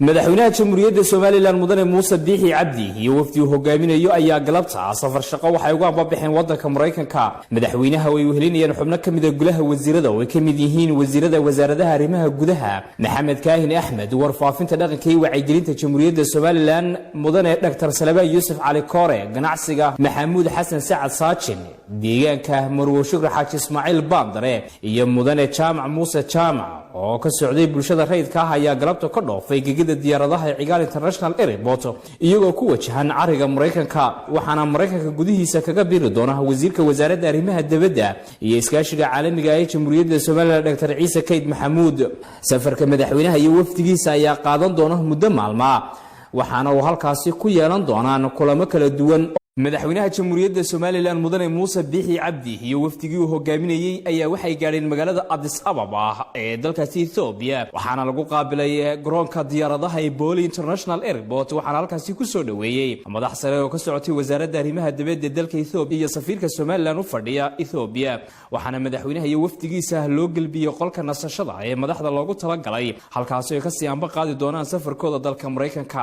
madaxweynaha jamhuuriyadda Soomaaliland mudane Muuse Biixi Cabdi iyo wafdi uu hogaaminayo ayaa galabta safar shaqo waxay uga baxeen wadanka Mareykanka. madaxweynaha way u helinayeen xubno kamid ah golaha wasiirada oo ay kamid yihiin wasiirada wasaaradaha arrimaha gudaha Maxamed Kaahin Axmed, warfaafinta dhaqanka iyo wacyigelinta jamhuuriyadda Soomaaliland mudane Dr. Salaba Yusuf Ali Kore, ganacsiga Maxamuud Xasan Saacad Saacin, deegaanka Marwo Shukri Xaaji Ismaaciil Baandare iyo mudane Jaamac Muuse Jaamac oo ka socday bulshada rayidka ah ayaa galabta ka dhoofay gegida diyaaradaha Cigaal International Airport iyagoo ku wajahan cariga Mareykanka. waxaana Mareykanka gudihiisa kaga biiri doona wasiirka wasaaradda arrimaha dibadda iyo iskaashiga caalamiga ee jamhuuriyadda Soomaaliland Dr. Ciise Kayd Maxamuud. safarka madaxweynaha iyo wafdigiisa ayaa qaadan doona muddo maalmo, waxaana uu halkaasi ku yeelan doonaan kulamo kala duwan. madaxweynaha jamhuuriyadda Soomaaliland mudane Muuse Biixi Cabdi iyo wafdigii uu hogaaminayay ayaa waxay gaareen magaalada Addis Ababa ee dalkaasi Ethiopia, waxaana lagu qaabilay garoonka diyaaradaha ee Bole International Airport. waxaana halkaasi ku soo dhaweeyay madax sare oo ka socotay wasaaradda arrimaha dibadda ee dalka Ethiopia iyo safiirka Soomaaliland u fadhiya Ethiopia. waxaana madaxweynaha iyo wafdigiisa loo galbiyay qolka nasashada ee madaxda loogu talagalay, halkaas oo ay ka sii anba qaadi doonaan safarkooda dalka Mareykanka.